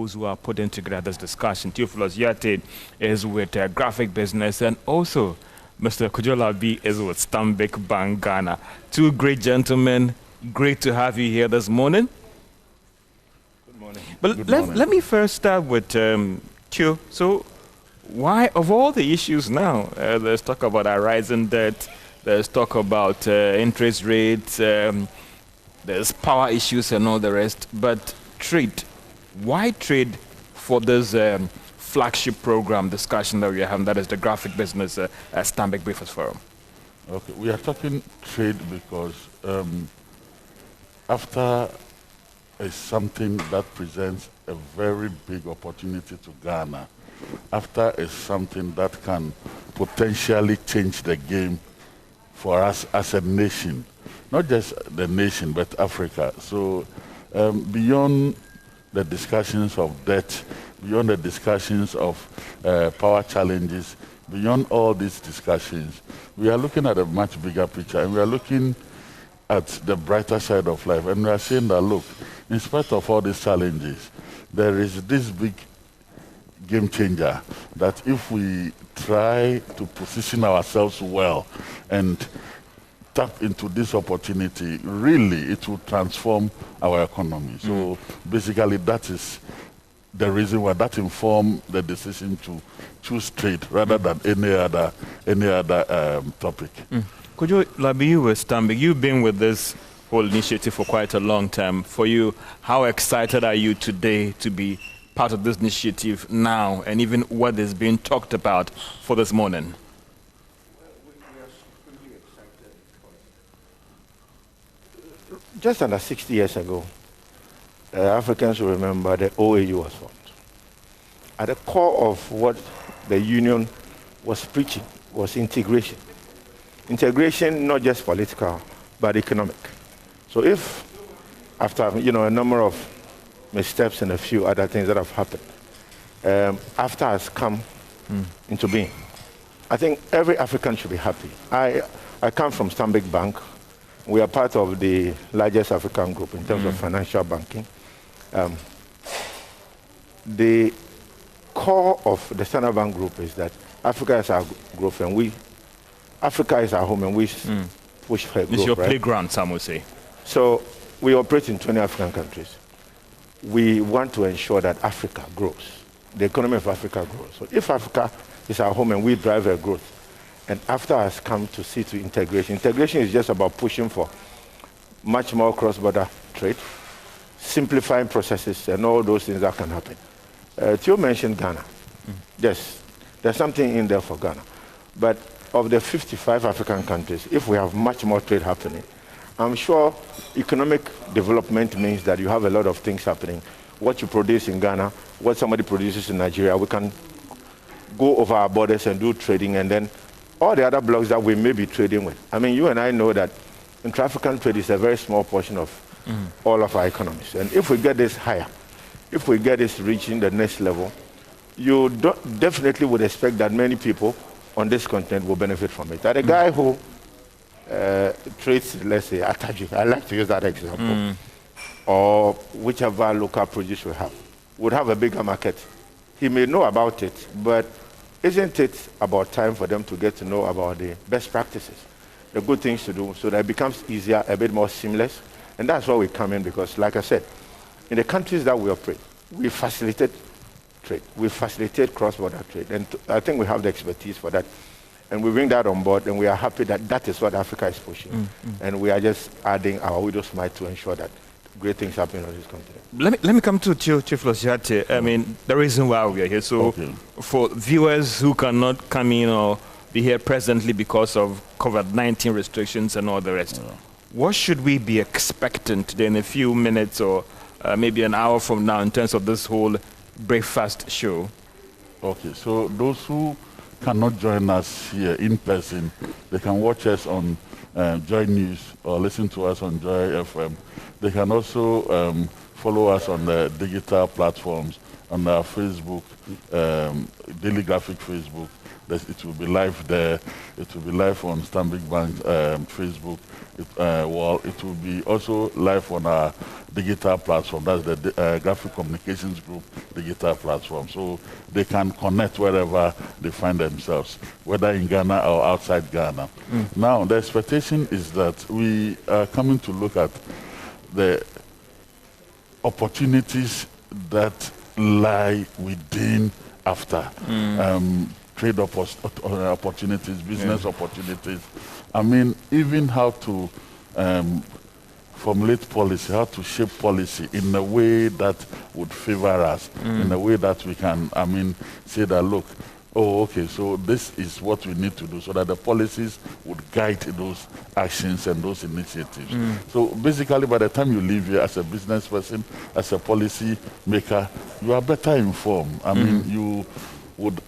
those who are putting together this discussion. Theophilus Yate is with Graphic Business, and also Mr. Kujolabi is with Stanbic Bank Ghana. Two great gentlemen, great to have you here this morning. Good morning. But let me first start with Tio. So why, of all the issues now, there's talk about our rising debt, there's talk about interest rates, there's power issues and all the rest, but trade. Why trade for this flagship program discussion that we are having, that is the Graphic Business Stanbic Briefers Forum? Okay, we are talking trade because after is something that presents a very big opportunity to Ghana, after is something that can potentially change the game for us as a nation, not just the nation, but Africa. So beyond the discussions of debt, beyond the discussions of power challenges, beyond all these discussions, we are looking at a much bigger picture, and we are looking at the brighter side of life. And we are saying that, look, in spite of all these challenges, there is this big game changer that if we try to position ourselves well and tap into this opportunity, really it will transform our economy. So basically that is the reason why that informed the decision to choose trade rather than any other topic. Could you, Labi, you with Stanbic, you've been with this whole initiative for quite a long time. For you, how excited are you today to be part of this initiative now, and even what is being talked about for this morning? We are supremely excited. Just under 60 years ago, Africans will remember the OAU was formed. At the core of what the union was preaching was integration. Integration, not just political, but economic. So if, after a number of missteps and a few other things that have happened, AFTA has come into being, I think every African should be happy. I come from Stanbic Bank. We are part of the largest African group in terms of financial banking. The core of the Standard Bank Group is that Africa is our growth, and Africa is our home, and we push for growth. It's your playground, some would say. So we operate in 20 African countries. We want to ensure that Africa grows, the economy of Africa grows. So if Africa is our home and we drive our growth, and AFTA has come to see to integration. Integration is just about pushing for much more cross-border trade, simplifying processes, and all those things that can happen. Theo mentioned Ghana. Yes, there's something in there for Ghana. But of the 55 African countries, if we have much more trade happening, I'm sure economic development means that you have a lot of things happening. What you produce in Ghana, what somebody produces in Nigeria, we can go over our borders and do trading, and then all the other blocks that we may be trading with. I mean, you and I know that intra-African trade is a very small portion of all of our economies. And if we get this higher, if we get this reaching the next level, you definitely would expect that many people on this continent will benefit from it. That a guy who trades, let's say, Ataji, I like to use that example, or whichever local produce we have, would have a bigger market. He may know about it, but isn't it about time for them to get to know about the best practices, the good things to do, so that it becomes easier, a bit more seamless? And that's why we come in, because, like I said, in the countries that we operate, we facilitate trade. We facilitate cross-border trade. And I think we have the expertise for that. And we bring that on board, and we are happy that that is what Africa is pushing. And we are just adding our widow's mite to ensure that great things happen on this continent. Let me come to Theophilus Yate. I mean, the reason why we are here. So for viewers who cannot come in or be here presently because of COVID-19 restrictions and all the rest, what should we be expecting today in a few minutes or maybe an hour from now in terms of this whole breakfast show? Okay, so those who cannot join us here in person, they can watch us on JoyNews or listen to us on Joy FM. They can also follow us on the digital platforms, on our Facebook, Daily Graphic Facebook. It will be live there. It will be live on Stanbic Bank Facebook wall. It will be also live on our digital platform. That's the Graphic Communications Group digital platform. So they can connect wherever they find themselves, whether in Ghana or outside Ghana. Now, the expectation is that we are coming to look at the opportunities that lie within after. Trade opportunities, business opportunities. I mean, even how to formulate policy, how to shape policy in a way that would favor us, in a way that we can, I mean, say that, look, oh, okay, so this is what we need to do, so that the policies would guide those actions and those initiatives. So basically, by the time you leave here as a business person, as a policy maker, you are better informed. I mean, you would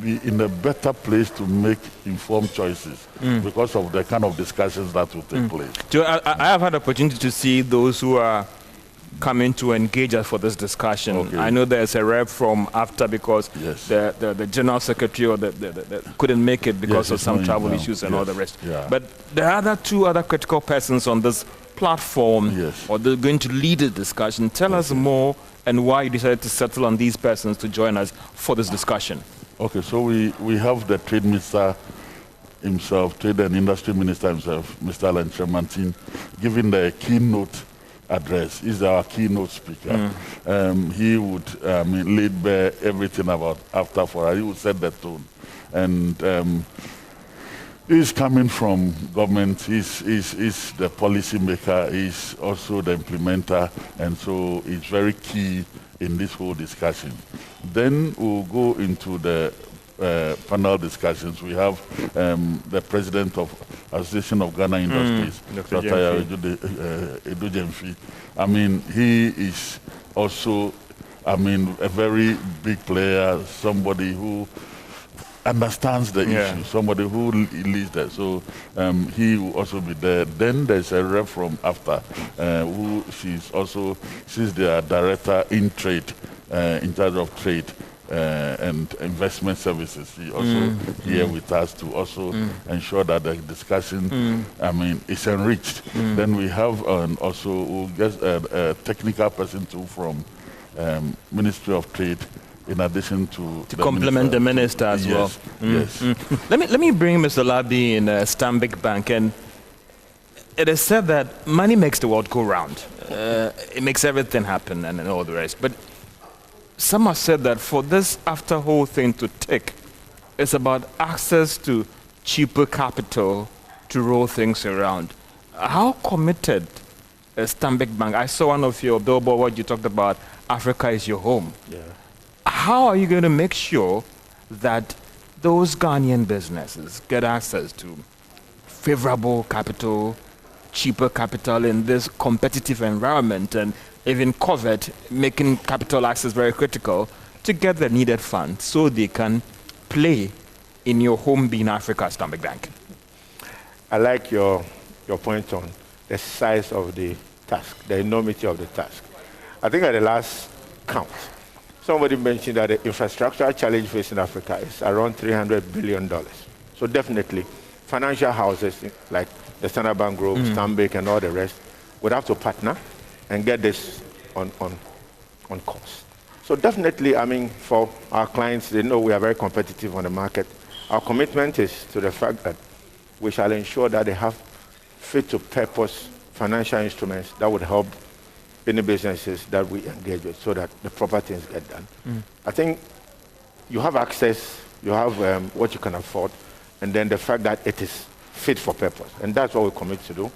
be in a better place to make informed choices because of the kind of discussions that will take place. Joe, I have had the opportunity to see those who are coming to engage us for this discussion. Okay. I know there's a rep from AFTA because the general secretary or the couldn't make it because of some travel issues and all the rest. But there are two other critical persons on this platform, or they're going to lead the discussion. Tell us more and why you decided to settle on these persons to join us for this discussion. Okay, so we have the trade minister himself, trade and industry minister himself, Mr. Alan Tremantin, giving the keynote address. He's our keynote speaker. He would lead bare everything about after for us. He would set the tone. And he's coming from government. He's the policy maker. He's also the implementer. And so he's very key in this whole discussion. Then we'll go into the panel discussions. We have the president of Association of Ghana Industries, Dr. Edo Jemfi. I mean, he is also, I mean, a very big player, somebody who understands the issue, somebody who leads that. So he will also be there. Then there's a rep from AFTA, who she's the director in trade, in charge of trade and investment services. She also here with us to also ensure that the discussion, I mean, is enriched. Then we have also we'll get a technical person too from Ministry of Trade, in addition to complement the minister as well. Yes. Let me bring Mr. Labi in Stanbic Bank. And it is said that money makes the world go round. It makes everything happen and all the rest. But some have said that for this after whole thing to tick, it's about access to cheaper capital to roll things around. How committed is Stanbic Bank? I saw one of your billboard where you talked about Africa is your home. How are you going to make sure that those Ghanaian businesses get access to favorable capital, cheaper capital in this competitive environment, and even COVID, making capital access very critical, to get the needed funds so they can play in your home being Africa, Stanbic Bank? I like your point on the size of the task, the enormity of the task. I think at the last count, somebody mentioned that the infrastructural challenge facing Africa is around $300 billion. So definitely, financial houses like the Standard Bank Group, Stanbic, and all the rest would have to partner and get this on course. So definitely, I mean, for our clients, they know we are very competitive on the market. Our commitment is to the fact that we shall ensure that they have fit-to-purpose financial instruments that would help any businesses that we engage with so that the proper things get done. I think you have access, you have what you can afford, and then the fact that it is fit for purpose. And that's what we commit to do.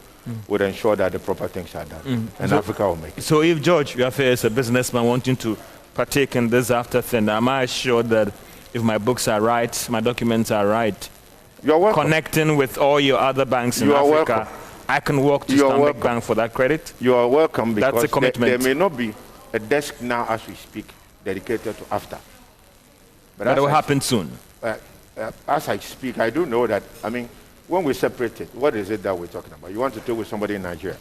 We'll ensure that the proper things are done. And so Africa will make it. So if George, you are as a businessman wanting to partake in this after thing, am I assured that if my books are right, my documents are right, you're welcome. Connecting with all your other banks in Africa, welcome. I can walk to Stanbic Bank for that credit? You are welcome, because that's a commitment. There may not be a desk now as we speak dedicated to AFTA. But it will happen soon. As I speak, I do know that, I mean, when we separate it, what is it that we're talking about? You want to deal with somebody in Nigeria.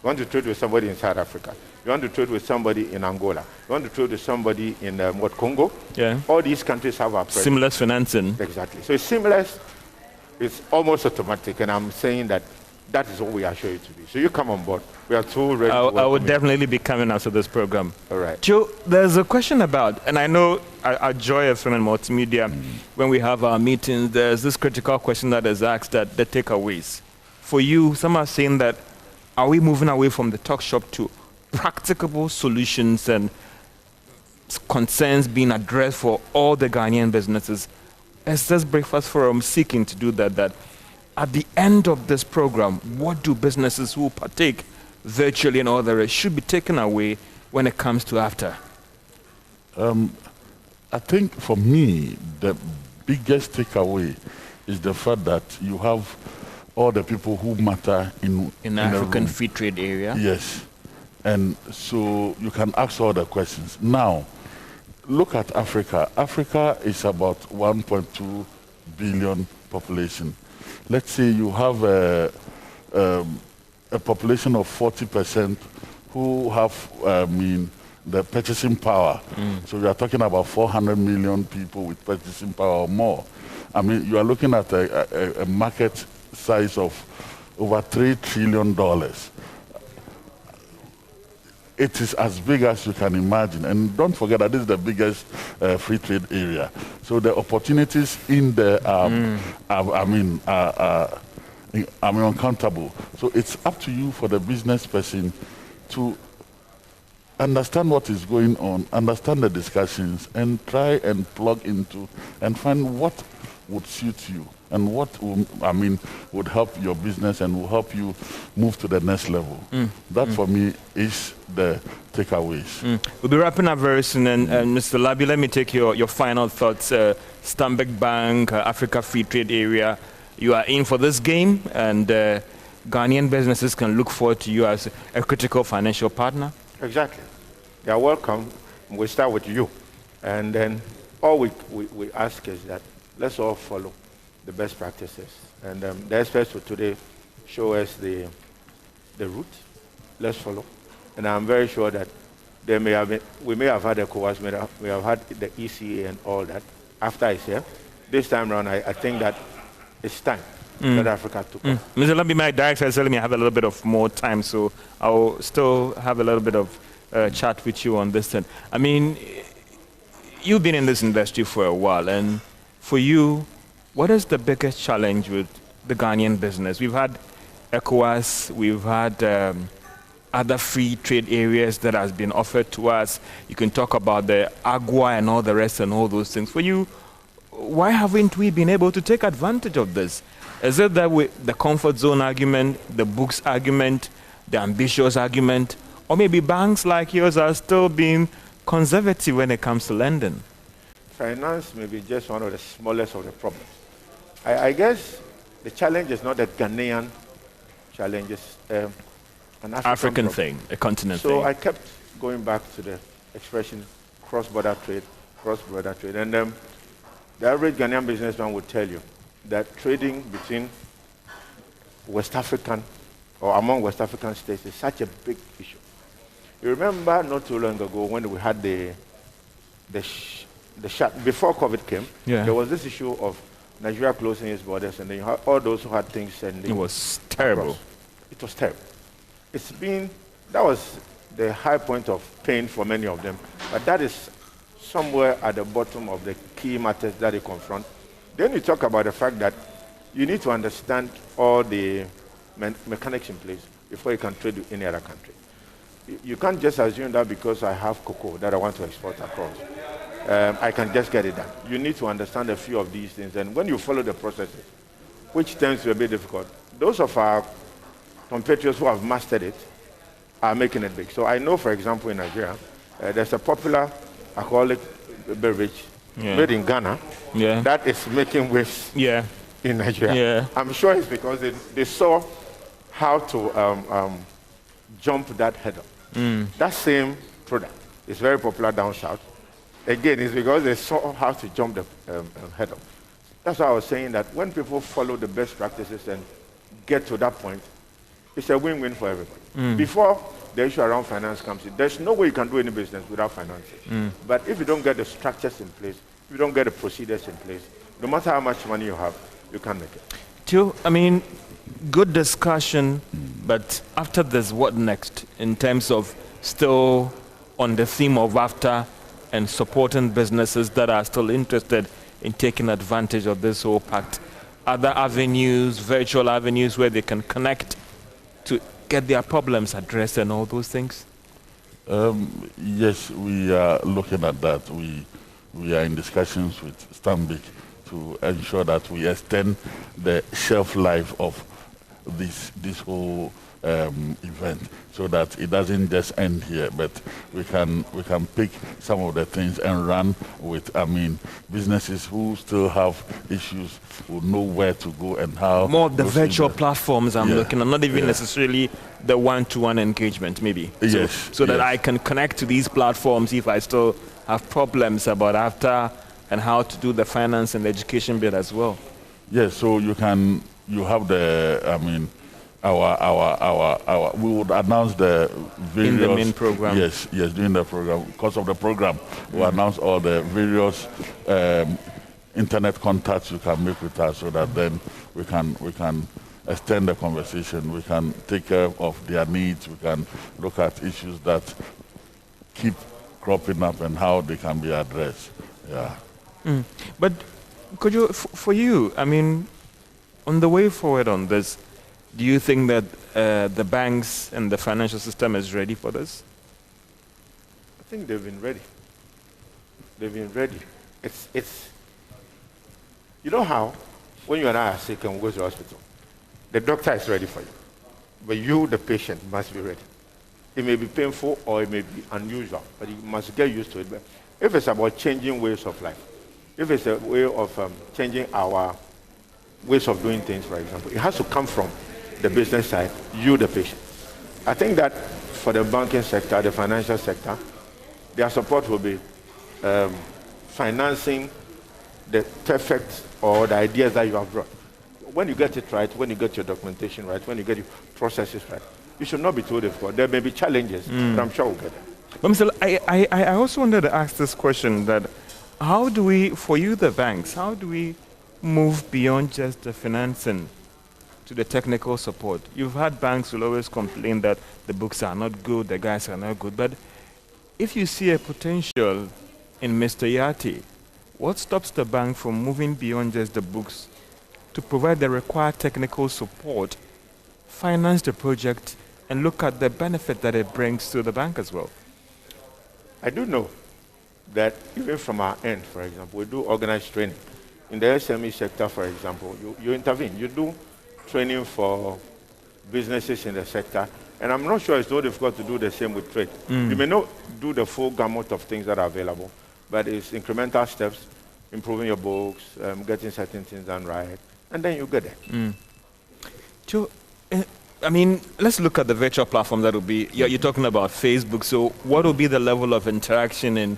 You want to trade with somebody in South Africa. You want to trade with somebody in Angola. You want to trade with somebody in Congo. Yeah. All these countries have our presence. Seamless financing. Exactly. So it's seamless. It's almost automatic, and I'm saying that is what we assure you to be. So you come on board. We are too ready. I would definitely be coming after this program. All right. Joe, there's a question about, and I know at Joy FM and Multimedia, when we have our meetings, there's this critical question that is asked, that the takeaways. For you, some are saying that, are we moving away from the talk shop to practicable solutions and concerns being addressed for all the Ghanaian businesses? Is this Breakfast Forum seeking to do that at the end of this program, what do businesses who partake virtually and all the rest should be taken away when it comes to after? I think for me, the biggest takeaway is the fact that you have all the people who matter in the African Free Trade Area. Yes. And so you can ask all the questions. Now, look at Africa. Africa is about 1.2 billion population. Let's say you have a population of 40% who have, the purchasing power. So you are talking about 400 million people with purchasing power or more. I mean, you are looking at a market size of over $3 trillion. It is as big as you can imagine. And don't forget that this is the biggest free trade area. So the opportunities in there are uncountable. So it's up to you for the business person to understand what is going on, understand the discussions, and try and plug into and find what would suit you and what would help your business and will help you move to the next level. That for me is the takeaways. We'll be wrapping up very soon, and Mr. Labi, let me take your final thoughts. Stanbic Bank, Africa Free Trade Area, you are in for this game, and Ghanaian businesses can look forward to you as a critical financial partner. Exactly. They are welcome. We start with you. And then all we ask is that let's all follow the best practices. And the experts for today show us the route. Let's follow. And I'm very sure that we may have had ECOWAS, we have had the ECA and all that after it's here. This time around, I think that it's time that Africa took off. Mr. Labi, my director is telling me I have a little bit of more time, so I'll still have a little bit of chat with you on this thing. I mean, you've been in this industry for a while, and for you, what is the biggest challenge with the Ghanaian business? We've had ECOWAS, we've had other free trade areas that has been offered to us. You can talk about the AGUA and all the rest and all those things. For you, why haven't we been able to take advantage of this? Is it that the comfort zone argument, the books argument, the ambitious argument, or maybe banks like yours are still being conservative when it comes to lending? Finance may be just one of the smallest of the problems. I guess the challenge is not a Ghanaian challenge, it's an African thing, a continent thing. So I kept going back to the expression cross-border trade. And the average Ghanaian businessman would tell you that trading between West African or among West African states is such a big issue. You remember not too long ago when we had the shut before COVID came, there was this issue of Nigeria closing its borders, and then you had all those who had things sending. It was terrible. Across. It was terrible. That was the high point of pain for many of them, but that is somewhere at the bottom of the key matters that they confront. Then you talk about the fact that you need to understand all the mechanics in place before you can trade with any other country. You can't just assume that because I have cocoa that I want to export across, I can just get it done. You need to understand a few of these things, and when you follow the processes, which tends to be a bit difficult, those of our compatriots who have mastered it are making it big. So I know, for example, in Nigeria, there's a popular alcoholic beverage made in Ghana that is making waves in Nigeria. I'm sure it's because they saw how to jump that hurdle. That same product is very popular down south. Again, it's because they saw how to jump the hurdle. That's why I was saying that when people follow the best practices and get to that point, It's a win-win for everybody. Before the issue around finance comes in, there's no way you can do any business without finances. But if you don't get the structures in place, if you don't get the procedures in place, no matter how much money you have, you can't make it. Tio, I mean, good discussion, but after this, what next in terms of still on the theme of after and supporting businesses that are still interested in taking advantage of this whole pact? Other avenues, virtual avenues where they can connect to get their problems addressed and all those things? Yes, we are looking at that. We are in discussions with Stanbic to ensure that we extend the shelf life of this whole event, so that it doesn't just end here, but we can pick some of the things and run with. I mean, businesses who still have issues will know where to go and how. More of the virtual platforms I'm looking at, not even necessarily the one-to-one engagement, maybe. Yes. So that I can connect to these platforms if I still have problems about after and how to do the finance and the education bit as well. Yes. So you have the. I mean, we would announce the various... In the main program. Yes, during the program. Because of the program, we'll announce all the various internet contacts you can make with us, so that then we can extend the conversation, we can take care of their needs, we can look at issues that keep cropping up and how they can be addressed. Yeah. But could you, for you, I mean, on the way forward on this, do you think that the banks and the financial system is ready for this? I think they've been ready. They've been ready. It's you know how, when you and I are sick and we go to the hospital, the doctor is ready for you. But you, the patient, must be ready. It may be painful or it may be unusual, but you must get used to it. But if it's about changing ways of life, if it's a way of changing our ways of doing things, for example, it has to come from the business side, you, the patient. I think that for the banking sector, the financial sector, their support will be financing the perfect or the ideas that you have brought. When you get it right, when you get your documentation right, when you get your processes right, it should not be too difficult. There may be challenges, but I'm sure we'll get there. But Mr. I also wanted to ask this question, that how do we, for you, the banks, how do we move beyond just the financing to the technical support? You've had banks who always complain that the books are not good, the guys are not good, but if you see a potential in Mr. Yati, what stops the bank from moving beyond just the books to provide the required technical support, finance the project, and look at the benefit that it brings to the bank as well? I do know that even from our end, for example, we do organized training. In the SME sector, for example, you intervene. You do training for businesses in the sector, and I'm not sure it's so difficult to do the same with trade. You may not do the full gamut of things that are available, but it's incremental steps, improving your books, getting certain things done right, and then you get there. Joe, I mean, let's look at the virtual platform that will be, you're talking about Facebook, so what will be the level of interaction in,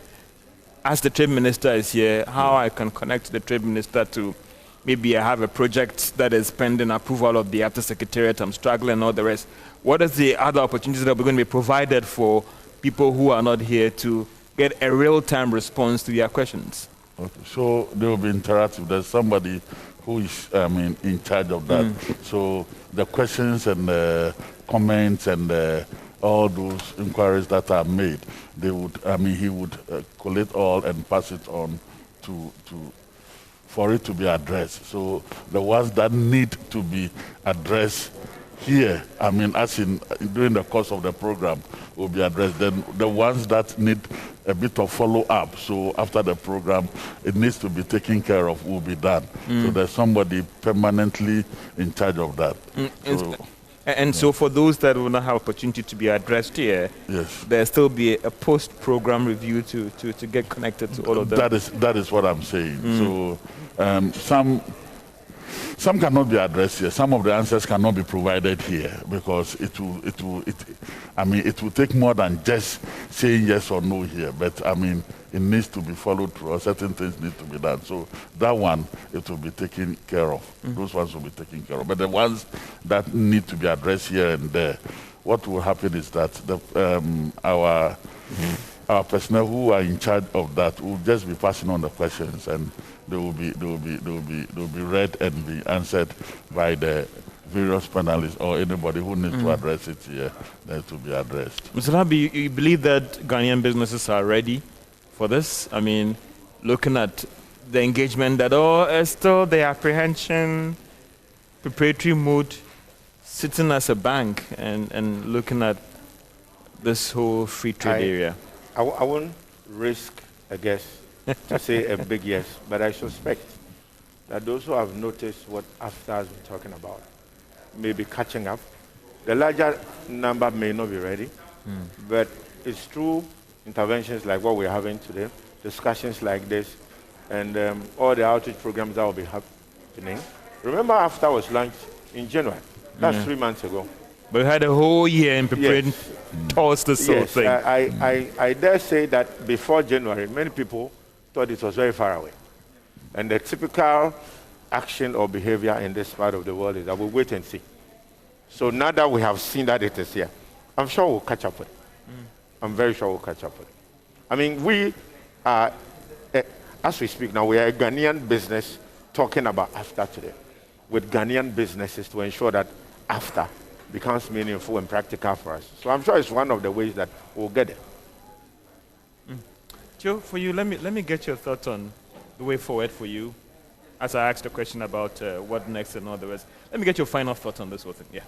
as the trade minister is here, how I can connect the trade minister to, maybe I have a project that is pending approval of the After Secretariat, I'm struggling, all the rest. What are the other opportunities that are going to be provided for people who are not here to get a real-time response to their questions? Okay. So they will be interactive. There's somebody who is, in charge of that. So the questions and the comments and all those inquiries that are made, they would, he would collate all and pass it on for it to be addressed. So the ones that need to be addressed here, as in during the course of the program, will be addressed. Then the ones that need a bit of follow-up, so after the program, it needs to be taken care of, will be done. So there's somebody permanently in charge of that. So for those that will not have opportunity to be addressed here, yes, there'll still be a post-program review to get connected to all of them. That is what I'm saying. So some cannot be addressed here. Some of the answers cannot be provided here because it will take more than just saying yes or no here. But I mean, it needs to be followed through, or certain things need to be done. So that one, it will be taken care of. Those ones will be taken care of. But the ones that need to be addressed here and there, what will happen is that our personnel who are in charge of that will just be passing on the questions, and they will be read and be answered by the various panelists or anybody who needs to address it here. To be addressed. Mr. Labi, you believe that Ghanaian businesses are ready for this? I mean, looking at the engagement that still the apprehension, preparatory mood, sitting as a bank and looking at this whole free trade area. I won't risk, I guess, to say a big yes, but I suspect that those who have noticed what AFTA has been talking about may be catching up. The larger number may not be ready, but it's through interventions like what we're having today, discussions like this, and all the outreach programs that will be happening. Remember, AFTA was launched in January. That's 3 months ago. But we had a whole year in preparing towards this sort of thing. I dare say that before January, many people thought it was very far away. And the typical action or behavior in this part of the world is that we'll wait and see. So now that we have seen that it is here, I'm sure we'll catch up with it. I'm very sure we'll catch up with it. I mean, we are, as we speak now, we are a Ghanaian business talking about AFTA today, with Ghanaian businesses to ensure that AFTA becomes meaningful and practical for us. So I'm sure it's one of the ways that we'll get it. Joe, for you, let me get your thoughts on the way forward for you. As I asked the question about what next and all the rest, let me get your final thoughts on this whole thing. Yeah.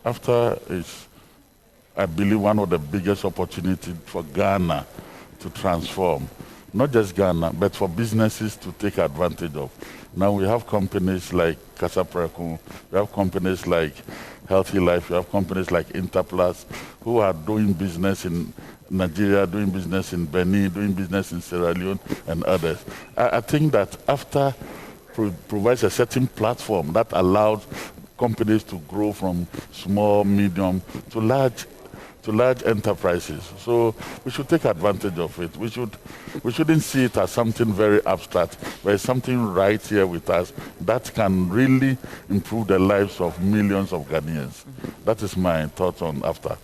AFTA is, I believe, one of the biggest opportunities for Ghana to transform. Not just Ghana, but for businesses to take advantage of. Now we have companies like Casapreco, we have companies like Healthy Life, we have companies like Interplus, who are doing business in Nigeria, doing business in Benin, doing business in Sierra Leone, and others. I think that AFTA provides a certain platform that allows companies to grow from small, medium, to large enterprises. So we should take advantage of it. We shouldn't see it as something very abstract, but it's something right here with us that can really improve the lives of millions of Ghanaians. That is my thought on AFTA.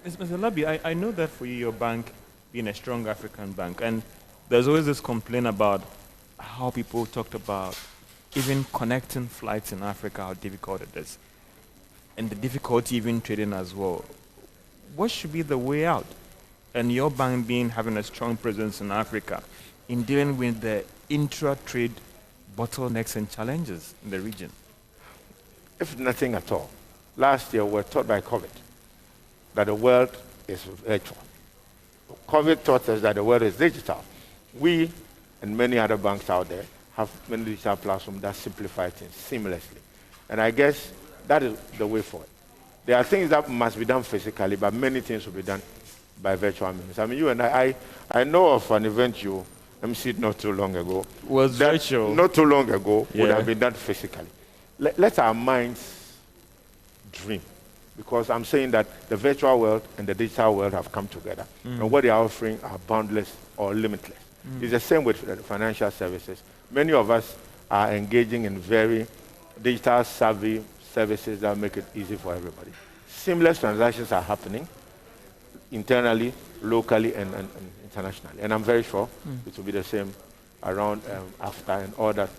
Mr. Labi, I know that for you, your bank being a strong African bank, and there's always this complaint about how people talked about even connecting flights in Africa, how difficult it is, and the difficulty even trading as well. What should be the way out? And your bank having a strong presence in Africa in dealing with the intra-trade bottlenecks and challenges in the region? If nothing at all. Last year, we were taught by COVID that the world is virtual. COVID taught us that the world is digital. We and many other banks out there have many digital platforms that simplify things seamlessly. And I guess that is the way forward. There are things that must be done physically, but many things will be done by virtual means. I mean, you and I know of an event you emceed not too long ago. Was virtual. Not too long ago would have been done physically. Let our minds dream, because I'm saying that the virtual world and the digital world have come together, and what they are offering are boundless or limitless. It's the same with financial services. Many of us are engaging in very digital savvy services that make it easy for everybody. Seamless transactions are happening internally, locally, and internationally. And I'm very sure it will be the same around AFTA and all that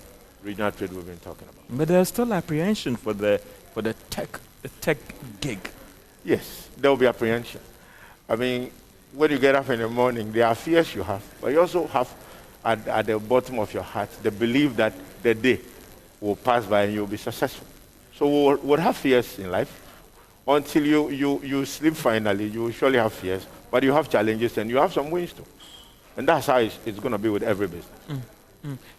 regional trade we've been talking about. But there's still apprehension for the tech gig. Yes, there will be apprehension. I mean, when you get up in the morning, there are fears you have, but you also have at the bottom of your heart the belief that the day will pass by and you'll be successful. So we'll have fears in life. Until you sleep finally, you will surely have fears, but you have challenges and you have some wins too. And that's how it's going to be with every business.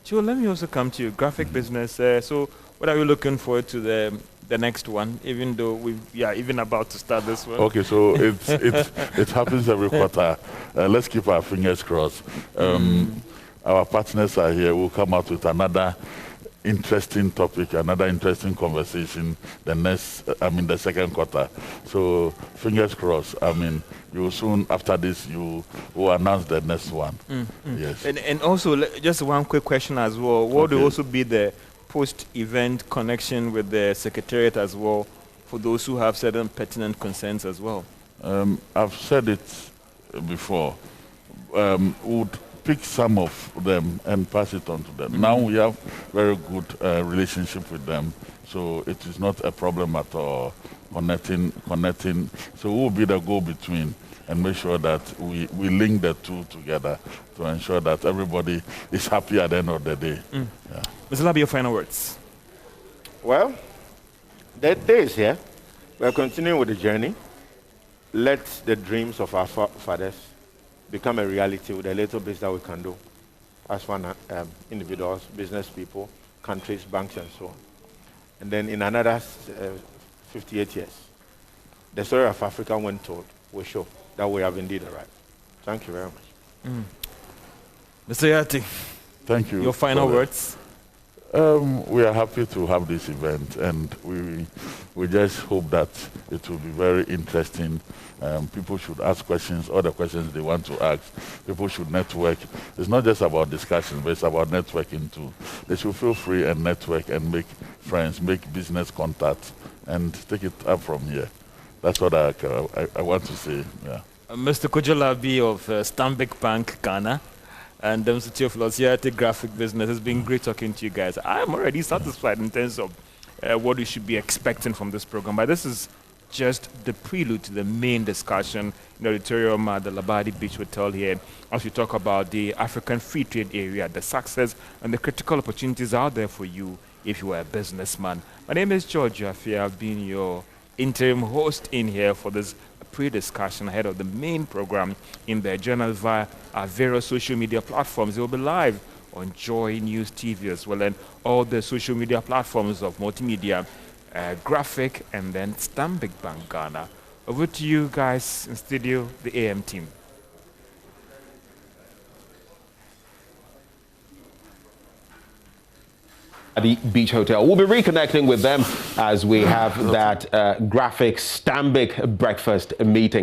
Joe, let me also come to you. Graphic business. So what are you looking forward to the next one, even though even about to start this one? Okay, so it happens every quarter. Let's keep our fingers crossed. Our partners are here. We'll come out with another interesting topic, another interesting conversation the second quarter. So fingers crossed. I mean, you will soon, after this, you will announce the next one. Yes. And also, just one quick question as well. What will also be the post-event connection with the Secretariat as well, for those who have certain pertinent concerns as well? I've said it before. Would pick some of them and pass it on to them. Now we have very good relationship with them, so it is not a problem at all connecting. So we'll be the go-between and make sure that we link the two together to ensure that everybody is happy at the end of the day. Yeah. Mr. Labi, your final words. Well, the day is here. We're continuing with the journey. Let the dreams of our fathers become a reality with a little bit that we can do as one individuals, business people, countries, banks, and so on. And then in another 58 years, the story of Africa, when told, will show that we have indeed arrived. Thank you very much. Mr. Yati, thank you. Your final words. We are happy to have this event, and we just hope that it will be very interesting. People should ask questions, all the questions they want to ask. People should network. It's not just about discussion, but it's about networking too. They should feel free and network and make friends, make business contacts, and take it up from here. That's what I want to say. Yeah. Mr. Kojo Labi of Stanbic Bank, Ghana, and Mr. Theophilus, graphic business. It's been great talking to you guys. I'm already satisfied in terms of what we should be expecting from this program. But this is just the prelude to the main discussion in the auditorium at the Labadi Beach Hotel here, as we talk about the African Free Trade Area, the success and the critical opportunities out there for you if you are a businessman. My name is George Afia. I've been your interim host in here for this pre-discussion ahead of the main program in the journal via our various social media platforms. It will be live on JoyNews TV as well, and all the social media platforms of multimedia, graphic, and then Stanbic Bank Ghana. Over to you guys in studio, the AM team. At the Beach Hotel. We'll be reconnecting with them as we have that graphic Stanbic breakfast meeting.